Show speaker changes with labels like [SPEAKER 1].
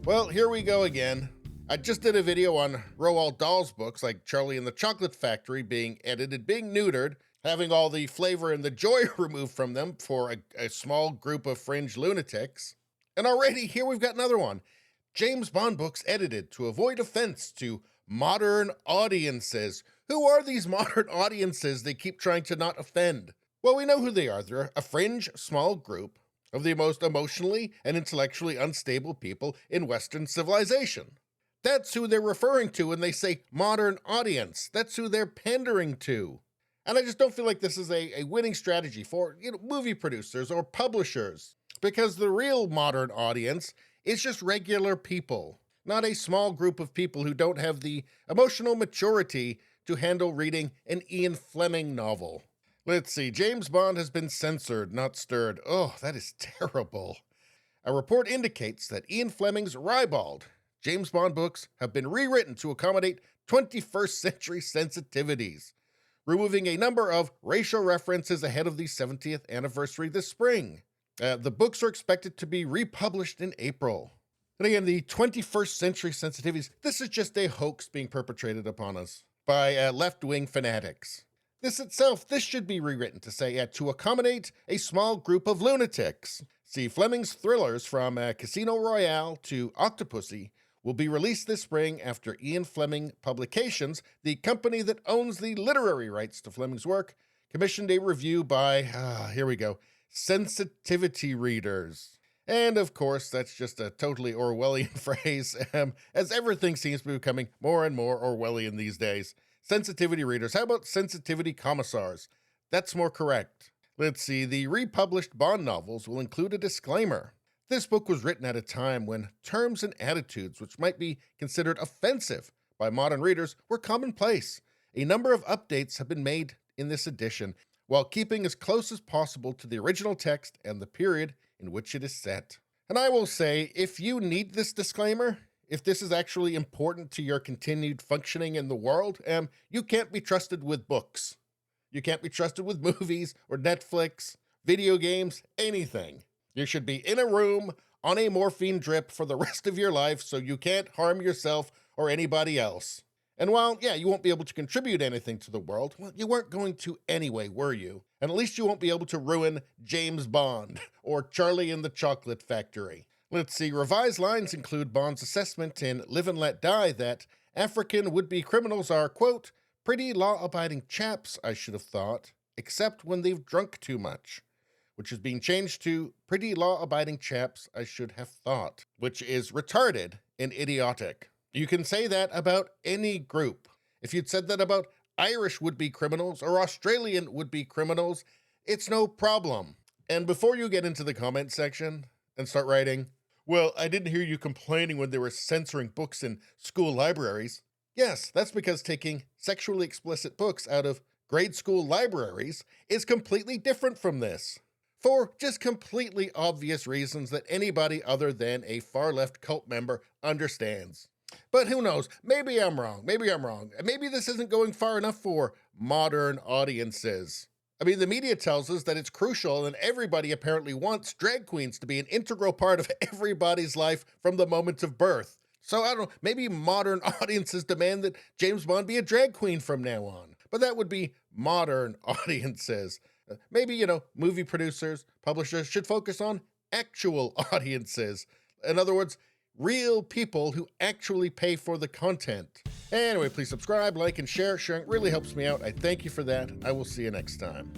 [SPEAKER 1] Well, here we go again. I just did a video on Roald Dahl's books like Charlie and the Chocolate Factory being edited, being neutered, having all the flavor and the joy removed from them for a small group of fringe lunatics. And already here we've got another one. James Bond books edited to avoid offense to modern audiences. Who are these modern audiences they keep trying to not offend? Well, we know who they are. They're a fringe, small group of the most emotionally and intellectually unstable people in Western civilization. That's who they're referring to when they say modern audience. That's who they're pandering to. And I just don't feel like this is a winning strategy for movie producers or publishers, because the real modern audience is just regular people, not a small group of people who don't have the emotional maturity to handle reading an Ian Fleming novel. Let's see, James Bond has been censored, not stirred. Oh, that is terrible. A report indicates that Ian Fleming's ribald James Bond books have been rewritten to accommodate 21st century sensitivities, removing a number of racial references ahead of the 70th anniversary this spring. The books are expected to be republished in April. And again, the 21st century sensitivities, this is just a hoax being perpetrated upon us by left-wing fanatics. This should be rewritten to say, to accommodate a small group of lunatics. See, Fleming's thrillers from Casino Royale to Octopussy will be released this spring after Ian Fleming Publications, the company that owns the literary rights to Fleming's work, commissioned a review by, here we go, sensitivity readers. And of course, that's just a totally Orwellian phrase, as everything seems to be becoming more and more Orwellian these days. Sensitivity readers. How about sensitivity commissars? That's more correct. Let's see, the republished Bond novels will include a disclaimer. This book was written at a time when terms and attitudes which might be considered offensive by modern readers were commonplace. A number of updates have been made in this edition, while keeping as close as possible to the original text and the period in which it is set. And I will say, if you need this disclaimer, if this is actually important to your continued functioning in the world, you can't be trusted with books. You can't be trusted with movies or Netflix, video games, anything. You should be in a room on a morphine drip for the rest of your life so you can't harm yourself or anybody else. And while, you won't be able to contribute anything to the world, well, you weren't going to anyway, were you? And at least you won't be able to ruin James Bond or Charlie and the Chocolate Factory. Let's see, revised lines include Bond's assessment in Live and Let Die that African would-be criminals are, quote, pretty law-abiding chaps, I should have thought, except when they've drunk too much, which is being changed to pretty law-abiding chaps, I should have thought, which is retarded and idiotic. You can say that about any group. If you'd said that about Irish would-be criminals or Australian would-be criminals, it's no problem. And before you get into the comment section and start writing, well, I didn't hear you complaining when they were censoring books in school libraries. Yes, that's because taking sexually explicit books out of grade school libraries is completely different from this, for just completely obvious reasons that anybody other than a far-left cult member understands. But who knows? Maybe I'm wrong. Maybe this isn't going far enough for modern audiences. I mean, the media tells us that it's crucial, and everybody apparently wants drag queens to be an integral part of everybody's life from the moment of birth. So I don't know, maybe modern audiences demand that James Bond be a drag queen from now on. But that would be modern audiences. Maybe, movie producers, publishers should focus on actual audiences. In other words, real people who actually pay for the content. Anyway, please subscribe, like, and share. Sharing really helps me out. I thank you for that. I will see you next time.